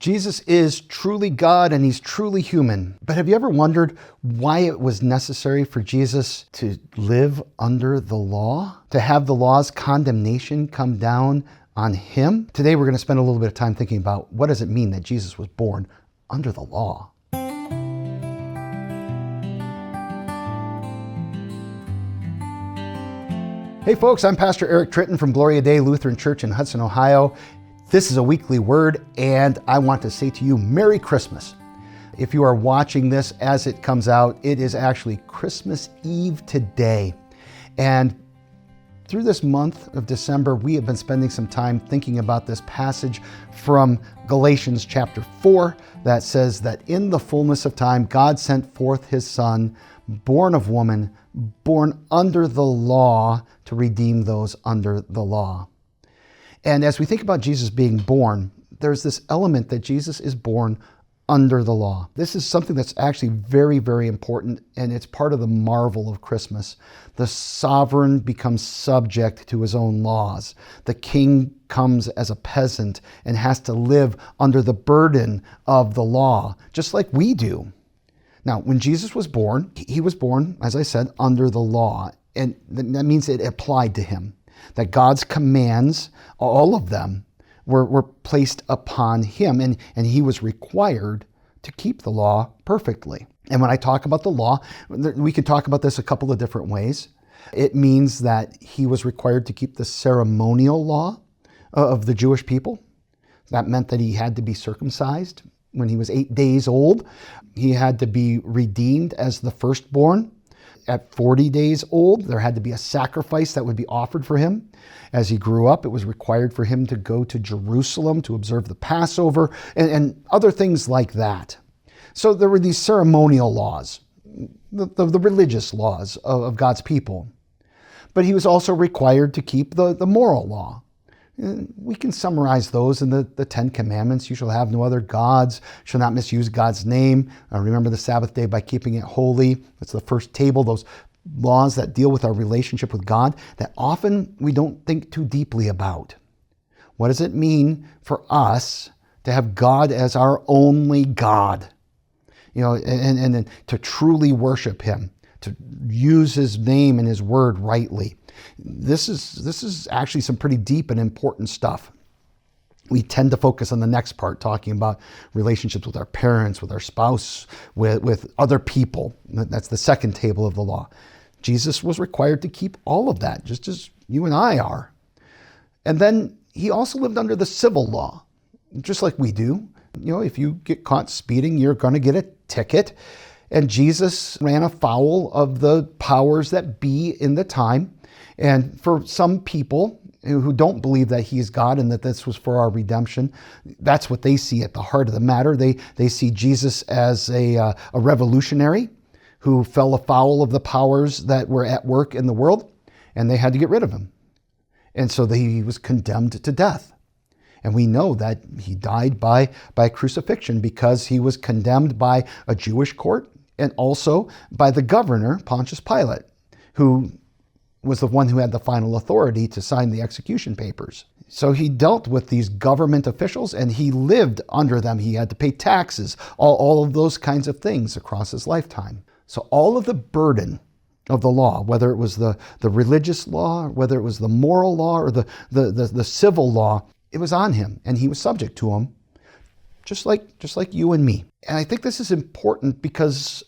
Jesus is truly God and he's truly human. But have you ever wondered why it was necessary for Jesus to live under the law? To have the law's condemnation come down on him? Today we're going to spend a little bit of time thinking about what does it mean that Jesus was born under the law? Hey folks, I'm Pastor Eric Tritten from Gloria Dei Lutheran Church in Hudson, Ohio. This is a weekly word, and I want to say to you, Merry Christmas. If you are watching this as it comes out, it is actually Christmas Eve today. And through this month of December, we have been spending some time thinking about this passage from Galatians chapter 4 that says that in the fullness of time, God sent forth his Son, born of woman, born under the law to redeem those under the law. And as we think about Jesus being born, there's this element that Jesus is born under the law. This is something that's actually very, very important, and it's part of the marvel of Christmas. The sovereign becomes subject to his own laws. The king comes as a peasant and has to live under the burden of the law, just like we do. Now, when Jesus was born, he was born, as I said, under the law, and that means it applied to him. That God's commands, all of them, were placed upon him, and he was required to keep the law perfectly. And when I talk about the law, we can talk about this a couple of different ways. It means that he was required to keep the ceremonial law of the Jewish people. That meant that he had to be circumcised when he was 8 days old. He had to be redeemed as the firstborn. At 40 days old, there had to be a sacrifice that would be offered for him. As he grew up, it was required for him to go to Jerusalem to observe the Passover and other things like that. So there were these ceremonial laws, the religious laws of God's people. But he was also required to keep the moral law. We can summarize those in the 10 commandments. You shall have no other gods, shall not misuse God's name. Remember the Sabbath day by keeping it holy. That's the first table, those laws that deal with our relationship with God that often we don't think too deeply about. What does it mean for us to have God as our only God? And to truly worship him, to use his name and his word rightly. This is actually some pretty deep and important stuff. We tend to focus on the next part, talking about relationships with our parents, with our spouse, with other people. That's the second table of the law. Jesus was required to keep all of that, just as you and I are. And then he also lived under the civil law, just like we do. If you get caught speeding, you're going to get a ticket. And Jesus ran afoul of the powers that be in the time. And for some people who don't believe that he is God and that this was for our redemption, that's what they see at the heart of the matter. They see Jesus as a revolutionary who fell afoul of the powers that were at work in the world, and they had to get rid of him. And so he was condemned to death. And we know that he died by crucifixion because he was condemned by a Jewish court and also by the governor, Pontius Pilate, who was the one who had the final authority to sign the execution papers. So he dealt with these government officials and he lived under them. He had to pay taxes, all of those kinds of things across his lifetime. So all of the burden of the law, whether it was the religious law, whether it was the moral law or the civil law, it was on him and he was subject to them, just like you and me. And I think this is important because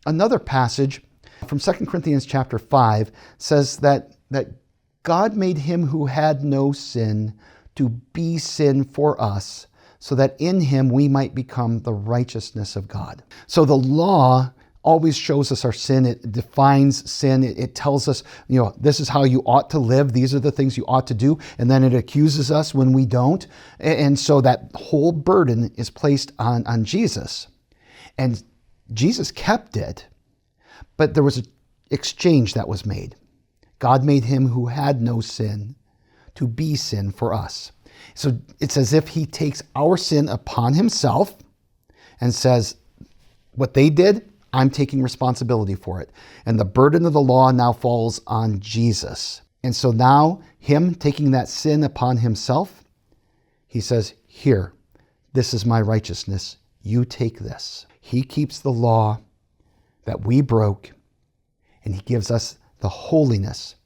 another passage from 2 Corinthians chapter 5 says that God made him who had no sin to be sin for us, so that in him we might become the righteousness of God. So the law always shows us our sin. It defines sin. It tells us, this is how you ought to live. These are the things you ought to do. And then it accuses us when we don't. And so that whole burden is placed on Jesus. And Jesus kept it. But there was an exchange that was made. God made him who had no sin to be sin for us. So it's as if he takes our sin upon himself and says, what they did, I'm taking responsibility for it. And the burden of the law now falls on Jesus. And so now him taking that sin upon himself, he says, here, This is my righteousness. You take this. He keeps the law that we broke, and he gives us the holiness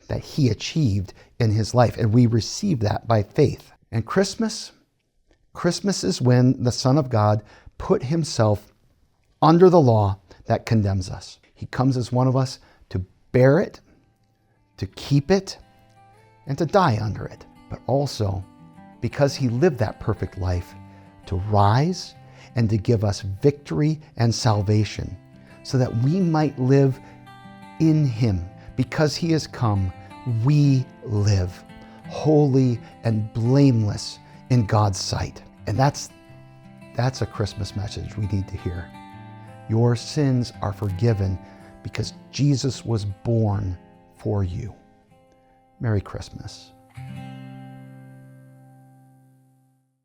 that he achieved in his life. And we receive that by faith. And Christmas is when the Son of God put himself under the law that condemns us. He comes as one of us to bear it, to keep it, and to die under it. But also, because he lived that perfect life, to rise and to give us victory and salvation so that we might live in him. Because he has come, we live holy and blameless in God's sight. And that's a Christmas message we need to hear. Your sins are forgiven because Jesus was born for you. Merry Christmas.